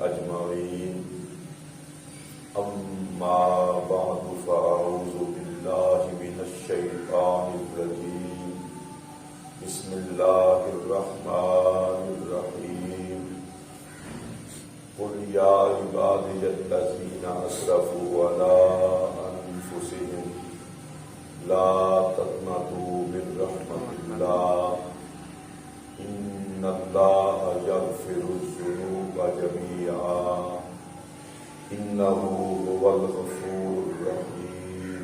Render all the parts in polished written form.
أجمعين أما بعد فأعوذ بالله من الشيطان الرجيم بسم الله الرحمن الرحيم قل يا عبادي الذين أسرفوا على أنفسهم لا تقنطوا من رحمة الله إن الله يغفر الذنوب جميعا إنه هو الغفور الرحيم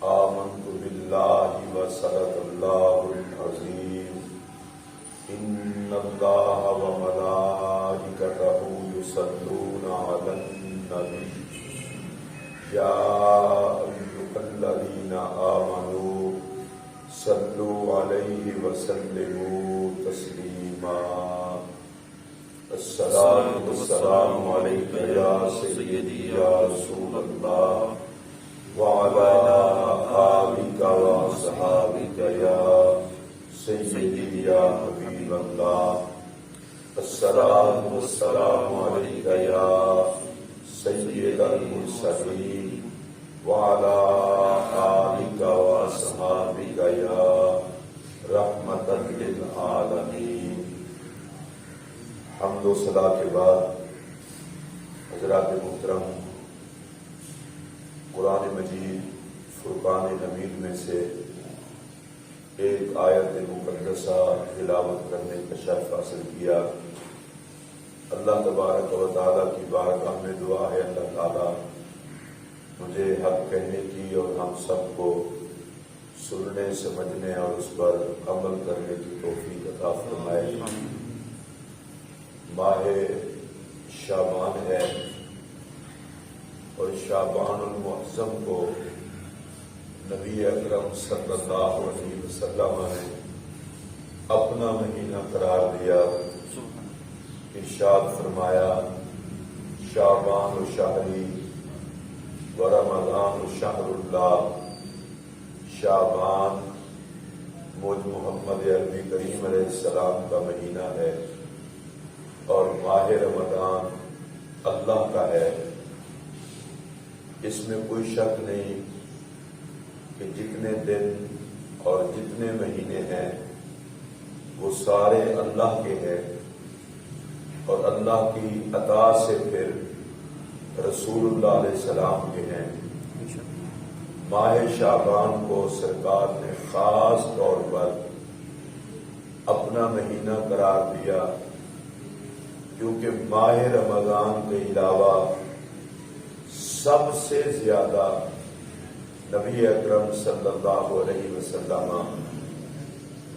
آمنت بالله وصدق الله العظيم إن الله وملائكته يصلون على النبي يا أيها الذين آمنوا صلوا عليه وسلموا تسليما الصلاة والسلام عليك يا سيدي يا رسول الله وعلى آلك وأصحابك يا سيدي يا حبيب الله الصلاة والسلام عليك يا سيد المرسلين وعلى آلك وأصحابك يا رحمة للعالمين. حمد و ثنا کے بعد حضرات محترم، قرآن مجید فرقان حمید میں سے ایک آیت مقدسہ تلاوت کرنے کا شرف حاصل کیا. اللہ تبارک و تعالیٰ کی بارگاہ میں دعا ہے اللہ تعالیٰ مجھے حق کہنے کی اور ہم سب کو سننے سمجھنے اور اس پر عمل کرنے کی توفیق عطا فرمائے. ماہ شعبان ہے اور شعبان المعظم کو نبی اکرم صلی اللہ علیہ وسلم نے اپنا مہینہ قرار دیا. ارشاد فرمایا شعبان و شہری و رمضان و شہر اللہ. شعبان مجھ محمد عربی کریم علیہ السلام کا مہینہ ہے اور ماہ رمضان اللہ کا ہے. اس میں کوئی شک نہیں کہ جتنے دن اور جتنے مہینے ہیں وہ سارے اللہ کے ہیں اور اللہ کی عطا سے پھر رسول اللہ علیہ السلام کے ہیں. ماہ شعبان کو سرکار نے خاص طور پر اپنا مہینہ قرار دیا کیونکہ ماہ رمضان کے علاوہ سب سے زیادہ نبی اکرم صلی اللہ علیہ وسلم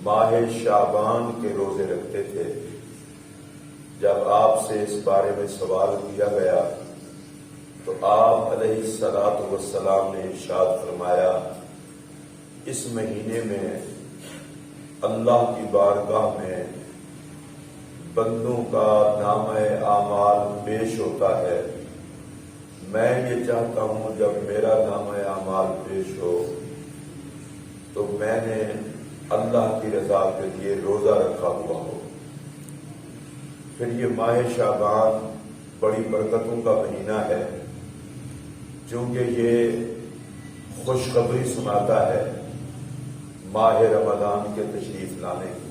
ماہ شعبان کے روزے رکھتے تھے. جب آپ سے اس بارے میں سوال کیا گیا تو آپ علیہ الصلوۃ والسلام نے ارشاد فرمایا اس مہینے میں اللہ کی بارگاہ میں بندوں کا نامہ اعمال پیش ہوتا ہے. میں یہ چاہتا ہوں جب میرا نامہ اعمال پیش ہو تو میں نے اللہ کی رضا کے لیے روزہ رکھا ہوا ہو. پھر یہ ماہ شعبان بڑی برکتوں کا مہینہ ہے چونکہ یہ خوشخبری سناتا ہے ماہ رمضان کے تشریف لانے کی.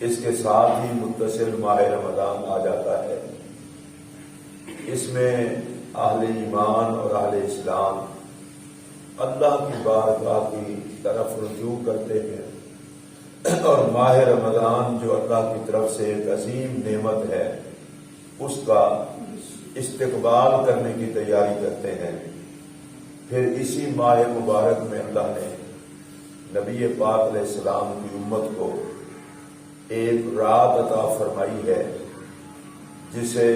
اس کے ساتھ ہی متصل ماہ رمضان آ جاتا ہے. اس میں اہل ایمان اور اہل اسلام اللہ کی بارگاہ کی طرف رجوع کرتے ہیں اور ماہ رمضان جو اللہ کی طرف سے ایک عظیم نعمت ہے اس کا استقبال کرنے کی تیاری کرتے ہیں. پھر اسی ماہ مبارک میں اللہ نے نبی پاک علیہ السلام کی امت کو ایک رات عطا فرمائی ہے جسے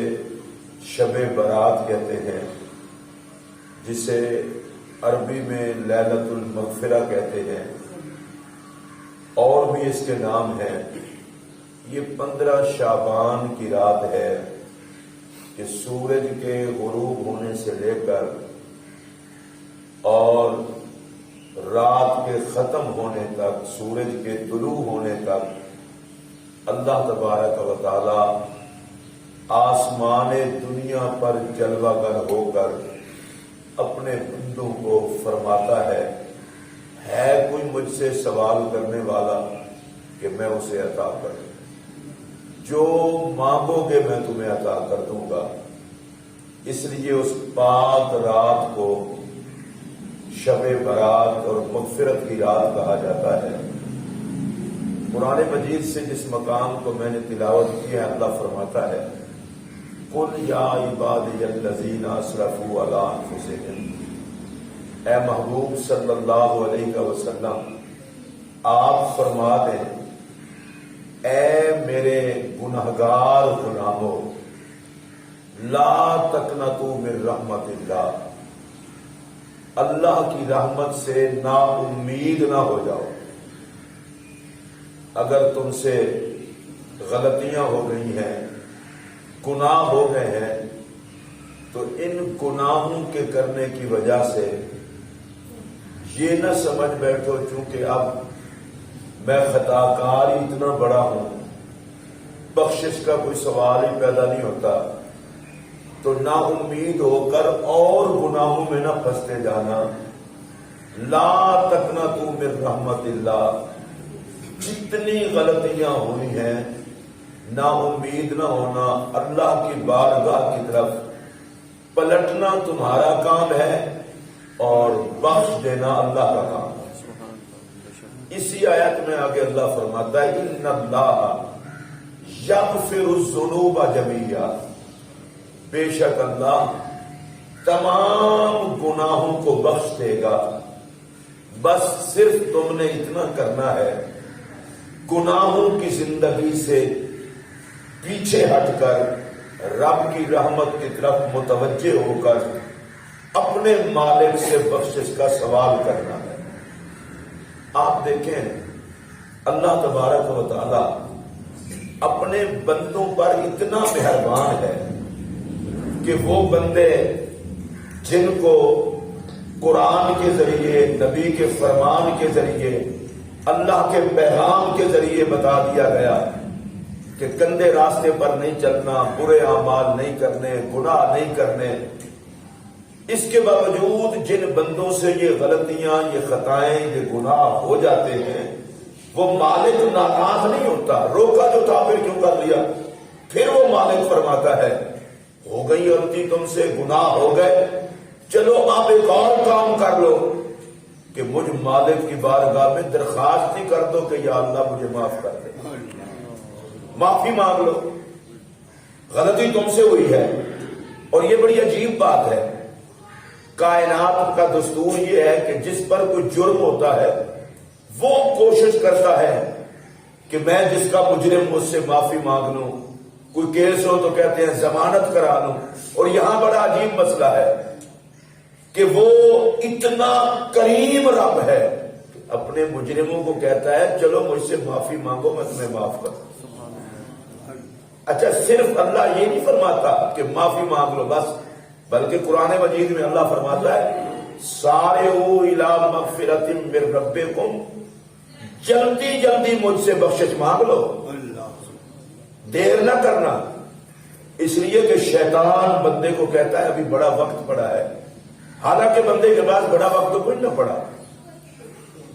شب برات کہتے ہیں، جسے عربی میں لیلۃ المغفرہ کہتے ہیں، اور بھی اس کے نام ہیں. یہ 15 شعبان کی رات ہے کہ سورج کے غروب ہونے سے لے کر اور رات کے ختم ہونے تک، سورج کے طلوع ہونے تک اللہ تبارک و تعالی آسمان دنیا پر جلوہ گر ہو کر اپنے بندوں کو فرماتا ہے کوئی مجھ سے سوال کرنے والا کہ میں اسے عطا کروں، جو مانگو گے میں تمہیں عطا کر دوں گا۔ اس لیے اس پاک رات کو شب برات اور مغفرت کی رات کہا جاتا ہے۔ قرآن مجید سے جس مقام کو میں نے تلاوت کی ہے، اللہ فرماتا ہے قُلْ يَا عِبَادِيَ الَّذِينَ أَسْرَفُوا عَلَىٰ أَنفُسِهِمْ، اے محبوب صلی اللہ علیہ وسلم آپ فرما دیں، اے میرے گنہگار غلاموں، لا تقنطوا من رحمت اللہ، اللہ کی رحمت سے نا امید نہ ہو جاؤ۔ اگر تم سے غلطیاں ہو گئی ہیں، گناہ ہو گئے ہیں، تو ان گناہوں کے کرنے کی وجہ سے یہ نہ سمجھ بیٹھو چونکہ اب میں خطا کار ہی اتنا بڑا ہوں، بخشش کا کوئی سوال ہی پیدا نہیں ہوتا، تو نا امید ہو کر اور گناہوں میں نہ پھنستے جانا۔ لا تقنطوا من رحمت اللہ، جتنی غلطیاں ہوئی ہیں نا امید نہ ہونا، اللہ کی بارگاہ کی طرف پلٹنا تمہارا کام ہے اور بخش دینا اللہ کا کام ہے۔ اسی آیت میں آگے اللہ فرماتا ہے ان اللہ یغفر الذنوب جميعا، بے شک اللہ تمام گناہوں کو بخش دے گا، بس صرف تم نے اتنا کرنا ہے، گناہوں کی زندگی سے پیچھے ہٹ کر رب کی رحمت کی طرف متوجہ ہو کر اپنے مالک سے بخشش کا سوال کرنا ہے۔ آپ دیکھیں اللہ تبارک و تعالی اپنے بندوں پر اتنا مہربان ہے کہ وہ بندے جن کو قرآن کے ذریعے، نبی کے فرمان کے ذریعے، اللہ کے پیغام کے ذریعے بتا دیا گیا کہ گندے راستے پر نہیں چلنا، برے اعمال نہیں کرنے، گناہ نہیں کرنے، اس کے باوجود جن بندوں سے یہ غلطیاں، یہ خطائیں، یہ گناہ ہو جاتے ہیں، وہ مالک ناراض نہیں ہوتا، روکا جو تھا پھر کیوں کر لیا، پھر وہ مالک فرماتا ہے ہو گئی غلطی تم سے، گناہ ہو گئے، چلو آپ ایک اور کام کر لو کہ مجھ مالک کی بارگاہ میں درخواست ہی کر دو کہ یا اللہ مجھے معاف کر دے، معافی مانگ لو، غلطی تم سے ہوئی ہے۔ اور یہ بڑی عجیب بات ہے، کائنات کا دستور یہ ہے کہ جس پر کوئی جرم ہوتا ہے وہ کوشش کرتا ہے کہ میں جس کا مجرم مجھ سے معافی مانگ لوں، کوئی کیس ہو تو کہتے ہیں ضمانت کرا لوں، اور یہاں بڑا عجیب مسئلہ ہے کہ وہ اتنا کریم رب ہے کہ اپنے مجرموں کو کہتا ہے چلو مجھ سے معافی مانگو میں تمہیں معاف کروں۔ اچھا صرف اللہ یہ نہیں فرماتا کہ معافی مانگ لو بس، بلکہ قرآن مجید میں اللہ فرماتا ہے سارعوا الی مغفرۃ من ربکم، جلدی جلدی مجھ سے بخشش مانگ لو، دیر نہ کرنا۔ اس لیے کہ شیطان بندے کو کہتا ہے ابھی بڑا وقت پڑا ہے، حالانکہ بندے کے پاس بڑا وقت تو کوئی نہ پڑا۔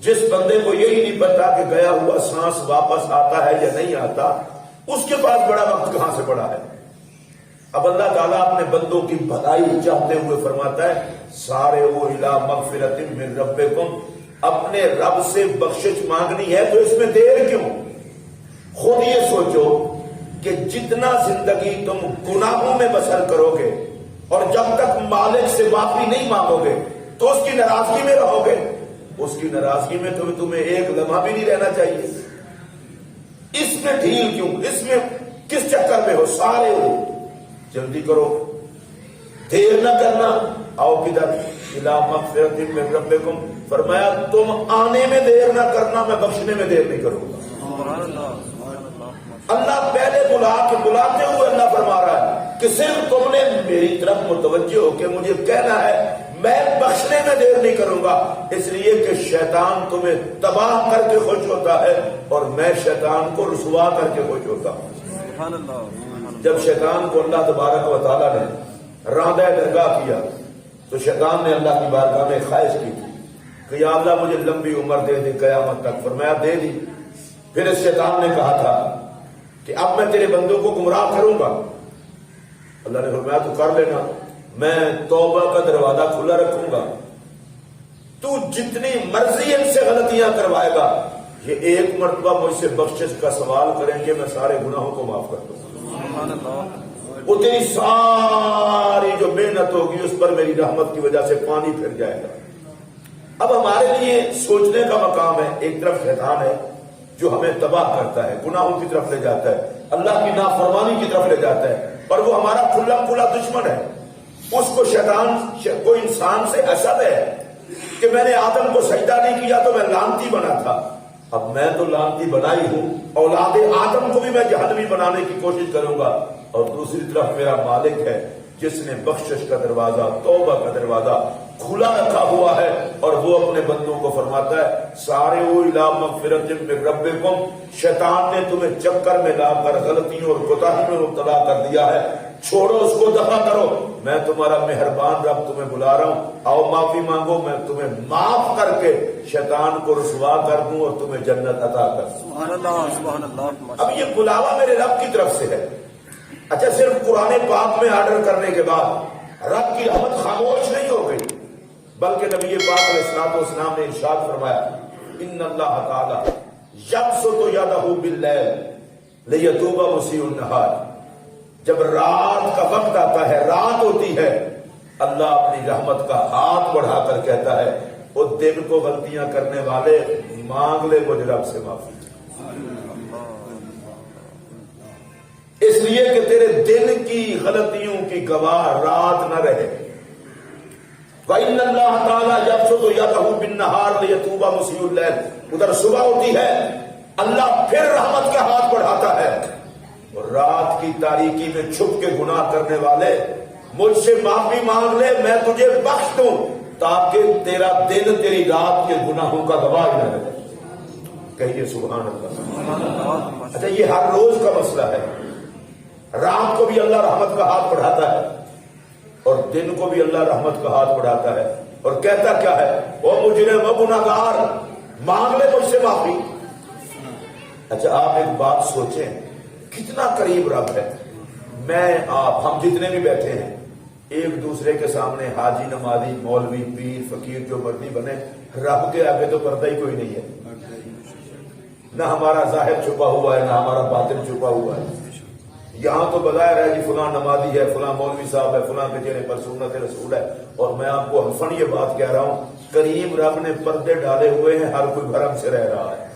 جس بندے کو یہی نہیں پتا کہ گیا ہوا سانس واپس آتا ہے یا نہیں آتا، اس کے پاس بڑا وقت کہاں سے پڑا ہے۔ اب اللہ تعالیٰ اپنے بندوں کی بھلائی چاہتے ہوئے فرماتا ہے سارعوا الی مغفرۃ من ربکم، اپنے رب سے بخشش مانگنی ہے تو اس میں دیر کیوں؟ خود یہ سوچو کہ جتنا زندگی تم گناہوں میں بسر کرو گے اور جب تک مالک سے معافی نہیں مانگو گے تو اس کی ناراضگی میں رہو گے، اس کی ناراضگی میں تمہیں ایک لمحہ بھی نہیں رہنا چاہیے۔ اس میں ڈھیل کیوں، اس میں کس چکر میں ہو؟ سارے ہو جلدی کرو، دیر نہ کرنا۔ آؤ کدھر؟ الی مغفرۃ من ربکم، فرمایا تم آنے میں دیر نہ کرنا، میں بخشنے میں دیر نہیں کروں گا۔ اللہ پہلے بلاتے ہوئے اللہ فرما رہا ہے کہ صرف تم نے میری طرف متوجہ ہو کے مجھے کہنا ہے، میں بخشنے میں دیر نہیں کروں گا، اس لیے کہ شیطان تمہیں تباہ کر کے خوش ہوتا ہے اور میں شیطان کو رسوا کر کے خوش ہوتا ہوں۔ سبحان اللہ۔ جب شیطان کو اللہ تبارک و تعالیٰ نے راندہ درگاہ کیا تو شیطان نے اللہ کی بارگاہ میں خواہش کی تھی کہ یا اللہ مجھے لمبی عمر دے دے قیامت تک، فرمایا دے دی۔ پھر اس شیطان نے کہا تھا کہ اب میں تیرے بندوں کو گمراہ کروں گا، اللہ نے فرمایا تو کر لینا، میں توبہ کا دروازہ کھلا رکھوں گا، تو جتنی مرضی ان سے غلطیاں کروائے گا، یہ ایک مرتبہ مجھ سے بخشش کا سوال کریں گے میں سارے گناہوں کو معاف کر دوں گا، وہ تیری ساری جو محنت ہوگی اس پر میری رحمت کی وجہ سے پانی پھر جائے گا۔ اب ہمارے لیے سوچنے کا مقام ہے، ایک طرف شیطان ہے جو ہمیں تباہ کرتا ہے، گناہوں کی طرف لے جاتا ہے، اللہ کی نافرمانی کی طرف لے جاتا ہے، اور وہ ہمارا کھلا کھلا دشمن ہے۔ اس کو شیطان کو انسان سے حسد ہے کہ میں نے آدم کو سجدہ نہیں کیا تو میں لعنتی بنا تھا، اب میں تو لعنتی بنا ہی ہوں، اولاد آدم کو بھی میں جہنمی بنانے کی کوشش کروں گا۔ اور دوسری طرف میرا مالک ہے جس نے بخشش کا دروازہ، توبہ کا دروازہ کھلا رکھا ہوا ہے، اور وہ اپنے بندوں کو فرماتا ہے سارعوا الی مغفرۃ من ربکم، شیطان نے تمہیں چکر میں لا کر غلطیوں اور کوتاہی میں مبتلا کر دیا ہے، چھوڑو اس کو، دفع کرو، میں تمہارا مہربان رب تمہیں بلا رہا ہوں، آؤ معافی مانگو، میں تمہیں معاف کر کے شیطان کو رسوا کر دوں اور تمہیں جنت عطا کر دوں۔ سبحان اللہ، سبحان اللہ۔ اب یہ بلاوا میرے رب کی طرف سے ہے۔ اچھا، صرف قرآن پاک میں آرڈر کرنے کے بعد رب کی رحمت خاموش نہیں ہو گئی، بلکہ نبی پاک علیہ الصلوۃ والسلام نے ارشاد فرمایا ان اللہ تعالی یبسط یدہ باللیل لیتوب مسیء النہار، جب رات کا وقت آتا ہے، رات ہوتی ہے، اللہ اپنی رحمت کا ہاتھ بڑھا کر کہتا ہے وہ دن کو غلطیاں کرنے والے مانگ لے مجھ رب سے معافی، اس لیے کہ تیرے دل کی غلطیوں کی گواہ رات نہ رہے۔ وَإِنَّ اللَّهَ تَعَالَى يَبْسُطُ يَدَهُ بِالنَّهَارِ لِيَتُوبَ مُسِيءُ اللَّيْلِ، ادھر صبح ہوتی ہے، اللہ پھر رحمت کا ہاتھ بڑھاتا ہے، اور رات کی تاریکی میں چھپ کے گناہ کرنے والے مجھ سے معافی مانگ لے، میں تجھے بخش دوں، تاکہ تیرا دن تیری رات کے گناہوں کا گواہ نہ رہے۔ کہیے سبحان اللہ۔ اچھا، یہ ہر روز کا مسئلہ ہے، رات کو بھی اللہ رحمت کا ہاتھ بڑھاتا ہے اور دن کو بھی اللہ رحمت کا ہاتھ بڑھاتا ہے، اور کہتا کیا ہے وہ مجرم و گنہگار مانگ لے مجھ سے معافی۔ اچھا، آپ ایک بات سوچیں، کتنا قریب رب ہے۔ میں آپ ہم جتنے بھی بیٹھے ہیں ایک دوسرے کے سامنے حاجی، نمازی، مولوی، پیر، فقیر جو مرضی بنے، رب کے آگے تو پردہ ہی کوئی نہیں ہے، نہ ہمارا ظاہر چھپا ہوا ہے نہ ہمارا باطن چھپا ہوا ہے۔ یہاں تو بظاہر ہے جی فلاں نمازی ہے، فلاں مولوی صاحب ہے، فلاں کے چہرے پر سنت رسول ہے، اور میں آپ کو حنفن یہ بات کہہ رہا ہوں، قریب رب نے پردے ڈالے ہوئے ہیں، ہر کوئی بھرم سے رہ رہا ہے،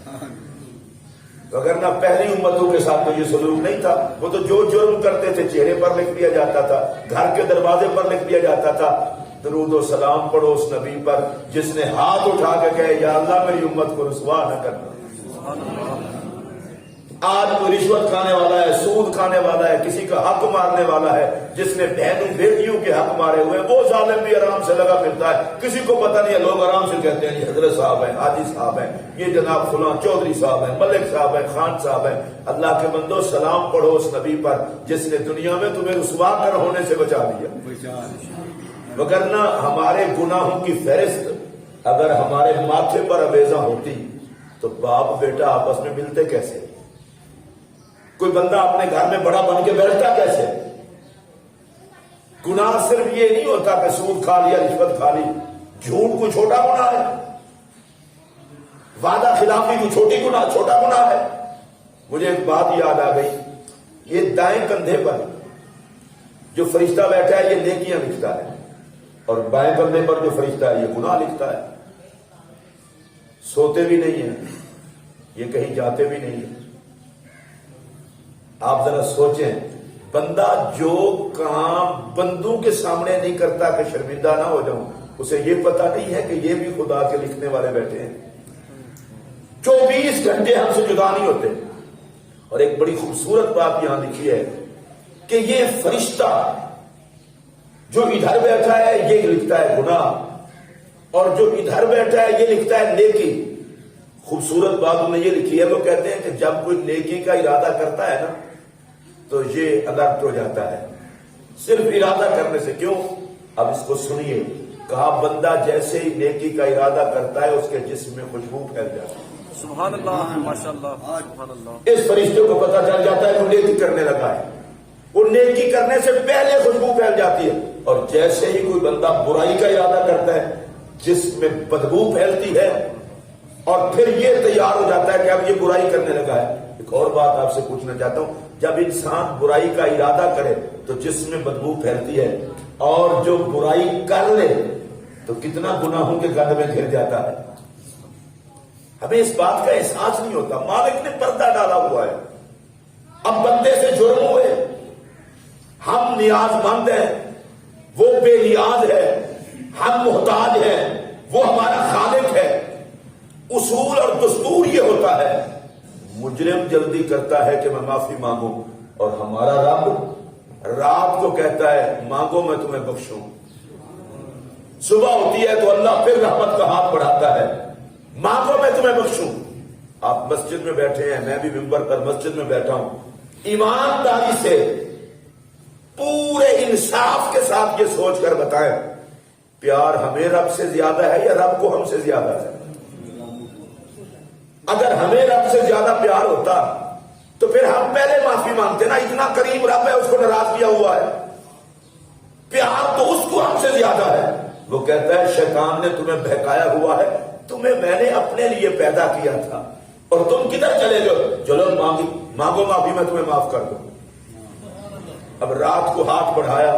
وگرنہ پہلی امتوں کے ساتھ تو یہ سلوک نہیں تھا، وہ تو جو جرم کرتے تھے چہرے پر لکھ دیا جاتا تھا، گھر کے دروازے پر لکھ دیا جاتا تھا۔ درود و سلام پڑھو اس نبی پر جس نے ہاتھ اٹھا کے کہے یا اللہ میری امت کو رسوا نہ کرنا۔ آج کوئی رشوت کھانے والا ہے، سود کھانے والا ہے، کسی کا حق مارنے والا ہے، جس نے بہنوں بیٹیوں کے حق مارے ہوئے، وہ ظالم بھی آرام سے لگا پھرتا ہے، کسی کو پتہ نہیں ہے، لوگ آرام سے کہتے ہیں یہ حضرت صاحب ہیں، حاجی صاحب ہیں، یہ جناب فلاں چودھری صاحب ہیں، ملک صاحب ہیں، خان صاحب ہیں۔ اللہ کے بندو، سلام پڑھو اس نبی پر جس نے دنیا میں تمہیں رسوا کر ہونے سے بچا دیا، وگرنہ ہمارے گناہوں کی فہرست اگر ہمارے ماتھے پر آویزاں ہوتی تو باپ بیٹا آپس میں ملتے کیسے؟ کوئی بندہ اپنے گھر میں بڑا بن کے بیٹھتا کیسے؟ گناہ صرف یہ نہیں ہوتا کہ سود کھا لیا، رشوت کھا لی، جھوٹ کو چھوٹا گناہ ہے، وعدہ خلافی کو چھوٹا گناہ ہے۔ مجھے ایک بات یاد آ گئی، یہ دائیں کندھے پر جو فرشتہ بیٹھا ہے یہ نیکیاں لکھتا ہے، اور بائیں کندھے پر جو فرشتہ ہے یہ گناہ لکھتا ہے۔ سوتے بھی نہیں ہیں، یہ کہیں جاتے بھی نہیں ہیں۔ آپ ذرا سوچیں، بندہ جو کام بندوں کے سامنے نہیں کرتا کہ شرمندہ نہ ہو جاؤں، اسے یہ پتا نہیں ہے کہ یہ بھی خدا کے لکھنے والے بیٹھے ہیں۔ 24 گھنٹے ہم سے جدا نہیں ہوتے۔ اور ایک بڑی خوبصورت بات یہاں لکھی ہے کہ یہ فرشتہ جو ادھر بیٹھا ہے یہ لکھتا ہے گناہ، اور جو ادھر بیٹھا ہے یہ لکھتا ہے نیکی۔ خوبصورت بات انہوں نے یہ لکھی ہے، وہ کہتے ہیں کہ جب کوئی نیکی کا ارادہ کرتا ہے نا تو یہ الرٹ ہو جاتا ہے صرف ارادہ کرنے سے. کیوں؟ اب اس کو سنیے. کہا بندہ جیسے ہی نیکی کا ارادہ کرتا ہے اس کے جسم میں خوشبو پھیل جاتی ہے. سبحان اللہ ماشاء اللہ سبحان اللہ. اس فرشتے کو پتہ چل جاتا ہے کہ وہ نیکی کرنے لگا ہے. وہ نیکی کرنے سے پہلے خوشبو پھیل جاتی ہے. اور جیسے ہی کوئی بندہ برائی کا ارادہ کرتا ہے جسم میں بدبو پھیلتی ہے اور پھر یہ تیار ہو جاتا ہے کہ اب یہ برائی کرنے لگا ہے. ایک اور بات آپ سے پوچھنا چاہتا ہوں. جب انسان برائی کا ارادہ کرے تو جسم میں بدبو پھیلتی ہے اور جو برائی کر لے تو کتنا گناہوں کے گند میں گر جاتا ہے. ہمیں اس بات کا احساس نہیں ہوتا. مالک نے پردہ ڈالا ہوا ہے. اب بندے سے جرم ہوئے. ہم نیاز مند ہیں وہ بے نیاز ہے. ہم محتاج ہیں وہ ہمارا خالق ہے. اصول اور دستور یہ ہوتا ہے. مجرم جلدی کرتا ہے کہ میں معافی مانگوں اور ہمارا رب رات کو کہتا ہے مانگو میں تمہیں بخشوں. صبح ہوتی ہے تو اللہ پھر رحمت کا ہاتھ بڑھاتا ہے مانگو میں تمہیں بخشوں. آپ مسجد میں بیٹھے ہیں, میں بھی ممبر پر مسجد میں بیٹھا ہوں. ایمانداری سے پورے انصاف کے ساتھ یہ سوچ کر بتائیں پیار ہمیں رب سے زیادہ ہے یا رب کو ہم سے زیادہ ہے؟ اگر ہمیں رب سے زیادہ پیار ہوتا تو پھر ہم پہلے معافی مانگتے نا. اتنا کریم رب ہے, اس کو ناراض کیا ہوا ہے. پیار تو اس کو ہم سے زیادہ ہے. وہ کہتا ہے شیطان نے تمہیں بہکایا ہوا ہے, تمہیں میں نے اپنے لیے پیدا کیا تھا اور تم کدھر چلے گئے؟ چلو مانگو معافی میں تمہیں معاف کر دوں. اب رات کو ہاتھ بڑھایا.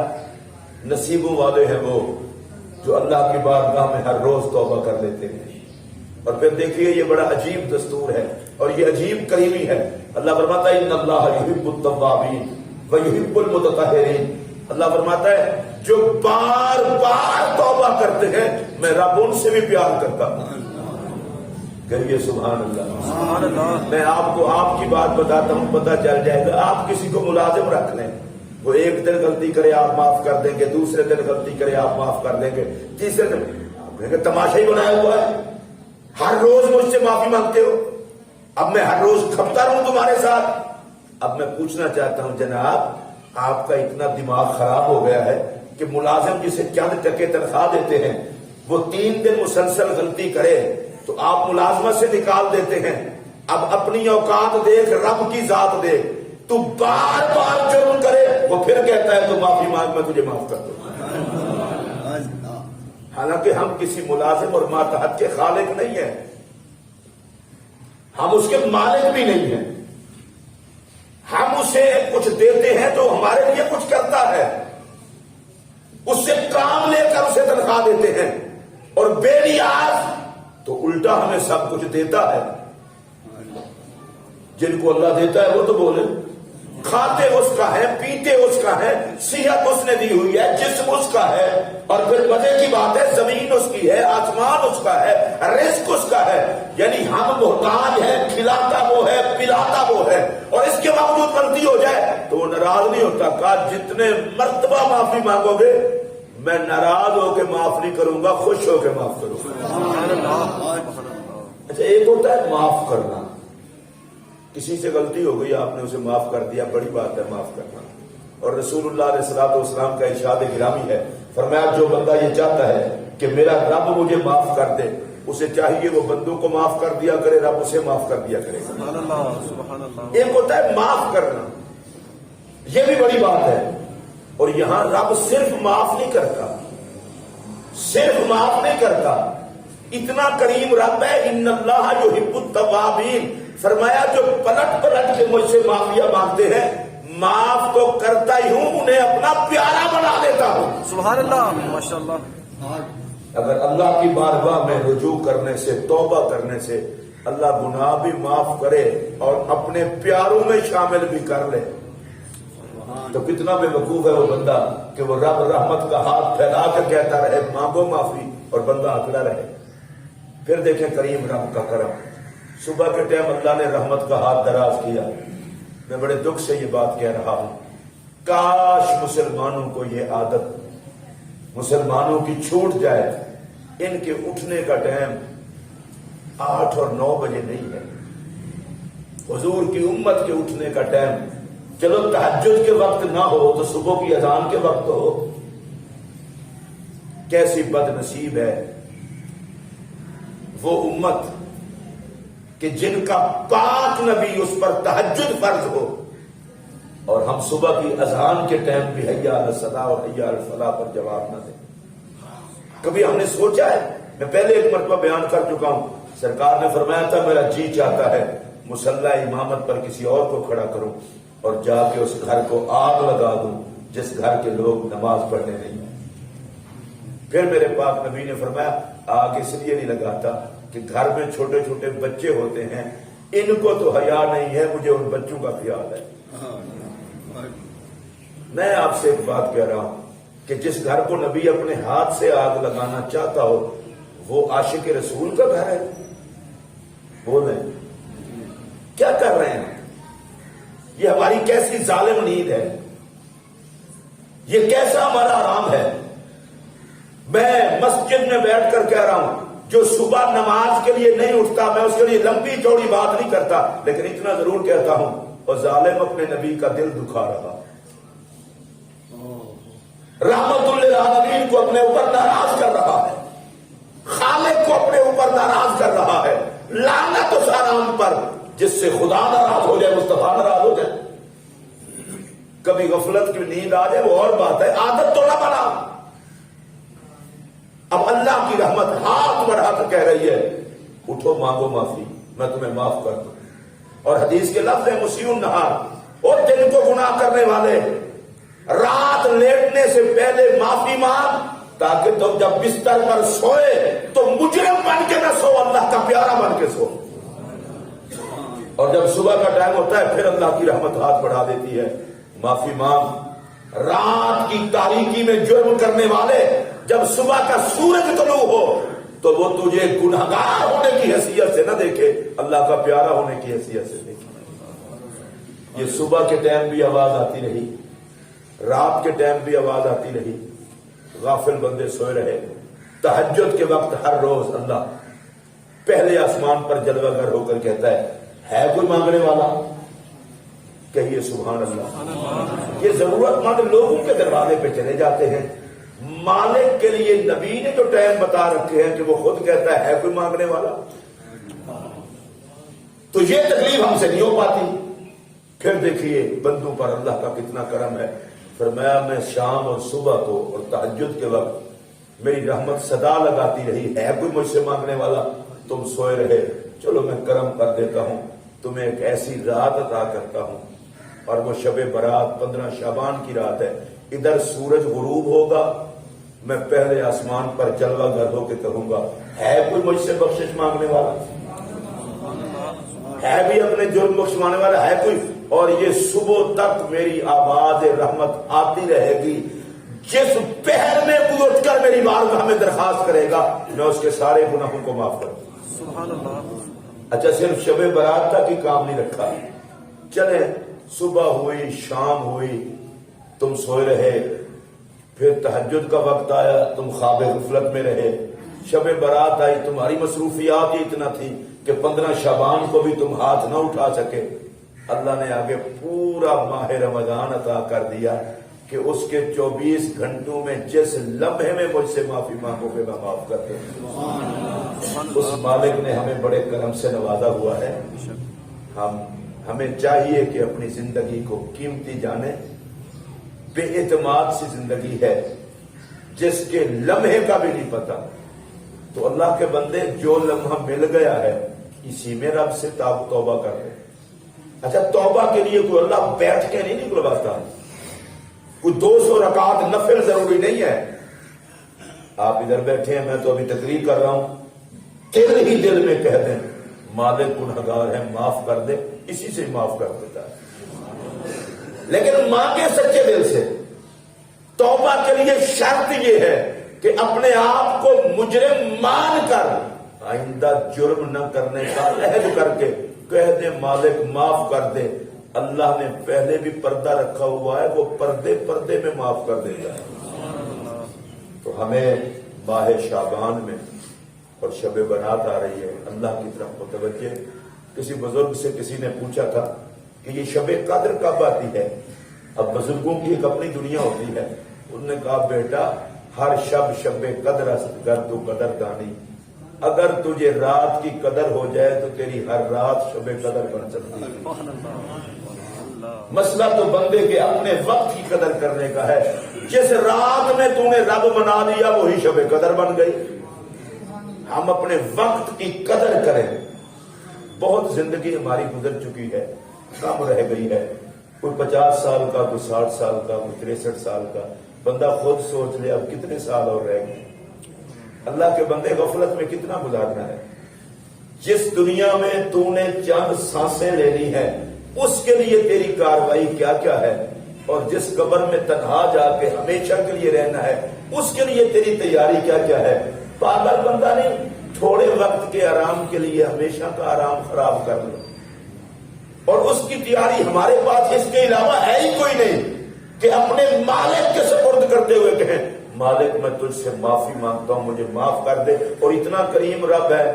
نصیبوں والے ہیں وہ جو اللہ کی بارگاہ میں ہر روز توبہ کر لیتے ہیں. اور پھر دیکھیے یہ بڑا عجیب دستور ہے اور یہ عجیب کریمی ہے. اللہ فرماتا ہے ان اللہ یحب التوابین ویحب المتطہرین. اللہ فرماتا ہے جو بار بار توبہ کرتے ہیں میں رب ان سے بھی پیار کرتا ہوں. کہیے سبحان اللہ. سبحان اللہ. میں آپ کو آپ کی بات بتاتا ہوں, پتہ چل جائے گا. آپ کسی کو ملازم رکھ لیں, وہ ایک دن غلطی کرے آپ معاف کر دیں گے, دوسرے دن غلطی کرے آپ معاف کر دیں گے, تیسرے دن آپ کہیں گے تماشا ہی بنایا ہوا ہے, ہر روز مجھ سے معافی مانگتے ہو, اب میں ہر روز کھپتا رہوں تمہارے ساتھ. اب میں پوچھنا چاہتا ہوں جناب آپ کا اتنا دماغ خراب ہو گیا ہے کہ ملازم جسے چند ٹکے تنخواہ دیتے ہیں وہ 3 دن مسلسل غلطی کرے تو آپ ملازمت سے نکال دیتے ہیں. اب اپنی اوقات دیکھ, رب کی ذات دیکھ. تو بار بار جرم کرے وہ پھر کہتا ہے تو معافی مانگ میں تجھے معاف کر دوں. حالانکہ ہم کسی ملازم اور ماتحت کے خالق نہیں ہیں, ہم اس کے مالک بھی نہیں ہیں. ہم اسے کچھ دیتے ہیں تو ہمارے لیے کچھ کرتا ہے, اس سے کام لے کر اسے تنخواہ دیتے ہیں, اور بے نیاز تو الٹا ہمیں سب کچھ دیتا ہے. جن کو اللہ دیتا ہے وہ تو بولے. کھاتے اس کا ہے, پیتے اس کا ہے, صحت اس نے دی ہوئی ہے, جسم اس کا ہے, اور پھر مزے کی بات ہے زمین اس کی ہے, آسمان اس کا ہے, رزق اس کا ہے. یعنی ہم محتاج ہیں, کھلاتا وہ ہے, پلاتا وہ ہے, اور اس کے باوجود غلطی ہو جائے تو وہ ناراض نہیں ہوتا. کہا جتنے مرتبہ معافی مانگو گے میں ناراض ہو کے معاف نہیں کروں گا, خوش ہو کے معاف کروں گا. سبحان اللہ سبحان اللہ. اچھا ایک ہوتا ہے معاف کرنا, کسی سے غلطی ہو گئی آپ نے اسے معاف کر دیا, بڑی بات ہے معاف کرنا. اور رسول اللہ علیہ الصلوۃ والسلام کا ارشاد گرامی ہے, فرمایا جو بندہ یہ چاہتا ہے کہ میرا رب مجھے معاف کر دے اسے چاہیے وہ بندوں کو معاف کر دیا کرے, رب اسے معاف کر دیا کرے. سبحان اللہ سبحان اللہ. ایک ہوتا ہے معاف کرنا, یہ بھی بڑی بات ہے. اور یہاں رب صرف معاف نہیں کرتا, صرف معاف نہیں کرتا, اتنا کریم رب ہے. ان اللہ یحب التوابین, فرمایا جو پلٹ پلٹ کے مجھ سے معافیا مانگتے ہیں معاف تو کرتا ہی ہوں, انہیں اپنا پیارا بنا دیتا ہوں. سبحان اللہ ماشاء اللہ. اگر اللہ کی بارگاہ میں رجوع کرنے سے, توبہ کرنے سے اللہ گناہ بھی معاف کرے اور اپنے پیاروں میں شامل بھی کر لے تو کتنا بے وقوف ہے وہ بندہ کہ وہ رب رحمت کا ہاتھ پھیلا کر کہتا رہے مانگو معافی اور بندہ اکڑا رہے. پھر دیکھیں کریم رب کا کرم. صبح کے ٹائم اللہ نے رحمت کا ہاتھ دراز کیا. میں بڑے دکھ سے یہ بات کہہ رہا ہوں, کاش مسلمانوں کو یہ عادت مسلمانوں کی چھوٹ جائے. ان کے اٹھنے کا ٹائم 8 اور 9 بجے نہیں ہے, حضور کی امت کے اٹھنے کا ٹائم چلو تہجد کے وقت نہ ہو تو صبح کی اذان کے وقت ہو. کیسی بد نصیب ہے وہ امت کہ جن کا پاک نبی اس پر تہجد فرض ہو اور ہم صبح کی اذان کے ٹائم بھی حی علی الصلاۃ اور حی علی الفلاح پر جواب نہ دیں. کبھی ہم نے سوچا ہے؟ میں پہلے ایک مرتبہ بیان کر چکا ہوں، سرکار نے فرمایا تھا میرا جی چاہتا ہے مصلی امامت پر کسی اور کو کھڑا کروں اور جا کے اس گھر کو آگ لگا دوں جس گھر کے لوگ نماز پڑھنے نہیں ہیں. پھر میرے پاک نبی نے فرمایا آگ اس لیے نہیں لگاتا کہ گھر میں چھوٹے چھوٹے بچے ہوتے ہیں، ان کو تو حیا نہیں ہے، مجھے ان بچوں کا خیال ہے. میں آپ سے ایک بات کہہ رہا ہوں کہ جس گھر کو نبی اپنے ہاتھ سے آگ لگانا چاہتا ہو وہ عاشق رسول کا گھر ہے. بولیں کیا کر رہے ہیں؟ یہ ہماری کیسی ظالم نیند ہے، یہ کیسا ہمارا آرام ہے. میں مسجد میں بیٹھ کر کہہ رہا ہوں جو صبح نماز کے لیے نہیں اٹھتا میں اس کے لیے لمبی چوڑی بات نہیں کرتا، لیکن اتنا ضرور کہتا ہوں اور ظالم اپنے نبی کا دل دکھا رہا، رحمت للعالمین کو اپنے اوپر ناراض کر رہا ہے، خالق کو اپنے اوپر ناراض کر رہا ہے. لعنت اس حرام پر جس سے خدا ناراض ہو جائے، مصطفیٰ ناراض ہو جائے. کبھی غفلت کی نیند آ جائے وہ اور بات ہے، عادت تو نہ بنا. اب اللہ کی رحمت ہاتھ بڑھا کر کہہ رہی ہے اٹھو مانگو معافی، میں تمہیں معاف کر دوں. اور حدیث کے لفظ ہے مسیء النہار، اور دن کو گناہ کرنے والے رات لیٹنے سے پہلے معافی مانگ تاکہ تم جب بستر پر سوئے تو مجرم بن کے نہ سو، اللہ کا پیارا بن کے سو. اور جب صبح کا ٹائم ہوتا ہے پھر اللہ کی رحمت ہاتھ بڑھا دیتی ہے، معافی مانگ. رات کی تاریکی میں جرم کرنے والے جب صبح کا سورج طلوع ہو تو وہ تجھے گنہگار ہونے کی حیثیت سے نہ دیکھے، اللہ کا پیارا ہونے کی حیثیت سے دیکھے. یہ صبح کے ٹائم بھی آواز آتی رہی، رات کے ٹائم بھی آواز آتی رہی، غافل بندے سوئے رہے. تہجد کے وقت ہر روز اللہ پہلے آسمان پر جلوہ گر ہو کر کہتا ہے کوئی مانگنے والا؟ کہیے سبحان اللہ. یہ ضرورت مند لوگوں کے دروازے پہ چلے جاتے ہیں. مالک کے لیے نبی نے جو ٹائم بتا رکھے ہیں کہ وہ خود کہتا ہے کوئی مانگنے والا، تو یہ تکلیف ہم سے نہیں ہو پاتی. پھر دیکھیے بندوں پر اللہ کا کتنا کرم ہے. فرمایا میں شام اور صبح کو اور تہجد کے وقت میری رحمت صدا لگاتی رہی، ہے کوئی مجھ سے مانگنے والا؟ تم سوئے رہے، چلو میں کرم کر دیتا ہوں، تمہیں ایک ایسی رات عطا کرتا ہوں. اور وہ شب برات 15 شعبان کی رات ہے. ادھر سورج غروب ہوگا، میں پہلے آسمان پر جلوہ گر ہو کے کہوں گا ہے کوئی مجھ سے بخشش مانگنے والا؟ ہے بھی اپنے جرم بخشوانے والا ہے کوئی؟ اور یہ صبح تک میری آواز رحمت آتی رہے گی. جس پہر میں کوئی اٹھ کر میری بارگاہ میں درخواست کرے گا میں اس کے سارے گناہوں کو معاف کر دوں. سبحان اللہ. اچھا صرف شب برات تک ہی کام نہیں رکھا، چلے صبح ہوئی، شام ہوئی، تم سوئے رہے، پھر تہجد کا وقت آیا، تم خواب غفلت میں رہے، شب برات آئی، تمہاری مصروفیات ہی اتنا تھی کہ 15 شعبان کو بھی تم ہاتھ نہ اٹھا سکے. اللہ نے آگے پورا ماہ رمضان عطا کر دیا کہ اس کے 24 گھنٹوں میں جس لمحے میں مجھ سے معافی مانگو گے میں معاف کر دوں. اس مالک نے ہمیں بڑے کرم سے نوازا ہوا ہے. ہمیں چاہیے کہ اپنی زندگی کو قیمتی جانے. بے اعتماد سی زندگی ہے جس کے لمحے کا بھی نہیں پتا. تو اللہ کے بندے جو لمحہ مل گیا ہے اسی میں رب سے توبہ کر رہے. اچھا توبہ کے لیے کوئی اللہ بیٹھ کے نہیں نکلواتا، کوئی 200 رکعت نفل ضروری نہیں ہے. آپ ادھر بیٹھے ہیں، میں تو ابھی تقریر کر رہا ہوں، دل ہی دل میں کہہ دیں مالک گنہگار ہے معاف کر دے، اسی سے معاف کر دیتا ہے. لیکن مانگے سچے دل سے. توبہ کے لیے شرط یہ ہے کہ اپنے آپ کو مجرم مان کر آئندہ جرم نہ کرنے کا عہد کر کے کہہ دے مالک معاف کر دے. اللہ نے پہلے بھی پردہ رکھا ہوا ہے، وہ پردے پردے میں معاف کر دیتا ہے. تو ہمیں ماہ شعبان میں اور شب برات آ رہی ہے، اللہ کی طرف متوجہ. کسی بزرگ سے کسی نے پوچھا تھا کہ یہ شب قدر کب آتی ہے؟ اب بزرگوں کی ایک اپنی دنیا ہوتی ہے. انہوں نے کہا بیٹا ہر شب قدر است گر تو قدر دانی، اگر تجھے رات کی قدر ہو جائے تو تیری ہر رات شب قدر بن سکتی ہے. سبحان اللہ. مسئلہ تو بندے کے اپنے وقت کی قدر کرنے کا ہے. جس رات میں تو نے رب بنا دیا وہی شب قدر بن گئی. ہم اپنے وقت کی قدر کریں. بہت زندگی ہماری گزر چکی ہے، کم رہ گئی ہے. کوئی 50 سال کا، کوئی 60 سال کا، کوئی 63 سال کا. بندہ خود سوچ لے اب کتنے سال اور رہ گئے. اللہ کے بندے غفلت میں کتنا گزارنا ہے. جس دنیا میں تو نے چند سانسیں لینی ہے اس کے لیے تیری کاروائی کیا کیا ہے، اور جس قبر میں تنہا جا کے ہمیشہ کے لیے رہنا ہے اس کے لیے تیری تیاری کیا کیا ہے. پاگل بندہ نہیں تھوڑے وقت کے آرام کے لیے ہمیشہ کا آرام خراب کر لے، اور اس کی تیاری ہمارے پاس اس کے علاوہ ہے ہی کوئی نہیں کہ اپنے مالک کے سپرد کرتے ہوئے کہیں مالک میں تجھ سے معافی مانگتا ہوں، مجھے معاف کر دے. اور اتنا کریم رب ہے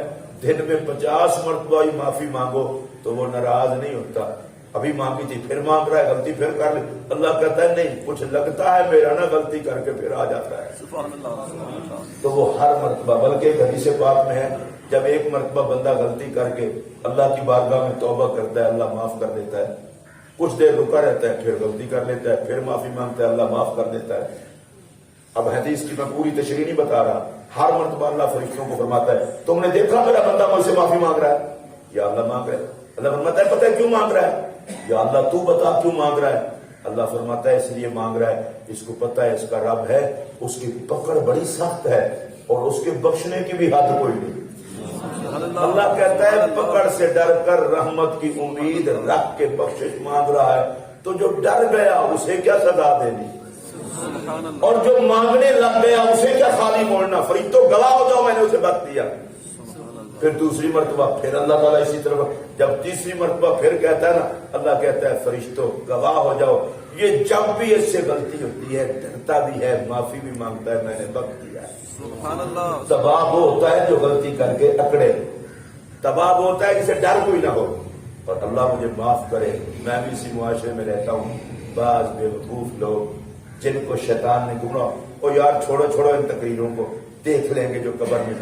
دن میں 50 مرتبہ ہی معافی مانگو تو وہ ناراض نہیں ہوتا. ابھی مانگی تھی پھر مانگ رہا ہے، غلطی پھر کر لی. اللہ کہتا ہے نہیں کچھ لگتا ہے میرا نا، غلطی کر کے پھر آ جاتا ہے. سبحان اللہ. سبحان اللہ. تو وہ ہر مرتبہ، بلکہ ایک حدیث پاک میں ہے جب ایک مرتبہ بندہ غلطی کر کے اللہ کی بارگاہ میں توبہ کرتا ہے اللہ معاف کر دیتا ہے. کچھ دیر رکا رہتا ہے پھر غلطی کر لیتا ہے، پھر معافی مانگتا ہے اللہ معاف کر دیتا ہے. اب حدیث کی میں پوری تشریح نہیں بتا رہا. ہر مرتبہ اللہ فرشتوں کو فرماتا ہے تم نے دیکھا میرا بندہ مجھ سے معافی مانگ رہا ہے؟ یا اللہ مانگ رہا ہے. اللہ فرماتا ہے پتہ ہے کیوں مانگ رہا ہے؟ یا اللہ تو بتا کیوں مانگ رہا ہے؟ اللہ فرماتا ہے اس لیے مانگ رہا ہے اس کو پتہ ہے اس کا رب ہے، اس کی پکڑ بڑی سخت ہے اور اس کے بخشنے کی بھی حد کوئی نہیں. اللہ کہتا ہے پکڑ سے ڈر کر رحمت کی امید رکھ کے بخشش مانگ رہا ہے. تو جو ڈر گیا اسے کیا سزا دینی، اور جو مانگنے لگ گیا اسے کیا خالی موڑنا. فرشتوں گواہ ہو جاؤ میں نے اسے بخش دیا. پھر دوسری مرتبہ پھر اللہ تعالیٰ اسی طرح، جب تیسری مرتبہ پھر کہتا ہے نا اللہ کہتا ہے فرشتوں گواہ ہو جاؤ یہ جب بھی اس سے غلطی ہوتی ہے ڈرتا بھی ہے معافی بھی مانگتا ہے میں نے بخش دیا ہے. سبحان اللہ. تباہ وہ ہوتا ہے جو غلطی کر کے اکڑے، تباہ وہ ہوتا ہے جسے ڈر کوئی نہ ہو. اور اللہ مجھے معاف کرے میں بھی اسی معاشرے میں رہتا ہوں. بعض بے وقوف لوگ جن کو شیطان نے گمراہ، اور یار چھوڑو ان تقریروں کو، دیکھ لیں گے جو قبر میں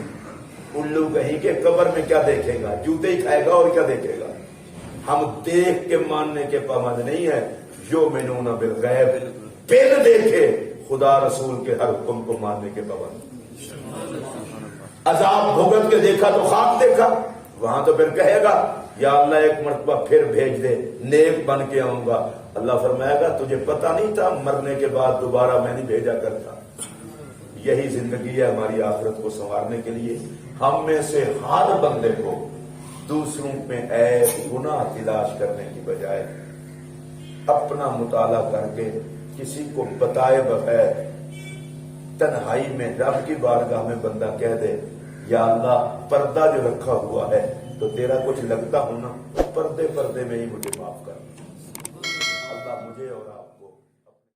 الو کہیں کہ قبر میں کیا دیکھے گا، جوتے ہی کھائے گا اور کیا دیکھے گا. ہم دیکھ کے ماننے کے پابند نہیں ہے. یؤمنون بالغیب، بن دیکھے خدا رسول کے ہر حکم کو ماننے کے پابند. عذاب بھگت کے دیکھا تو خواب دیکھا، وہاں تو پھر کہے گا یا اللہ ایک مرتبہ پھر بھیج دے نیک بن کے آؤں گا. اللہ فرمائے گا تجھے پتا نہیں تھا مرنے کے بعد دوبارہ میں نہیں بھیجا کرتا. یہی زندگی ہے ہماری آخرت کو سنوارنے کے لیے. ہم میں سے ہر بندے کو دوسروں میں عیب گناہ تلاش کرنے کی بجائے اپنا مطالعہ کر کے کسی کو بتائے بغیر تنہائی میں رب کی بارگاہ میں بندہ کہہ دے یا اللہ پردہ جو رکھا ہوا ہے تو تیرا کچھ لگتا ہونا پردے میں ہی مجھے معاف کر. اللہ مجھے اور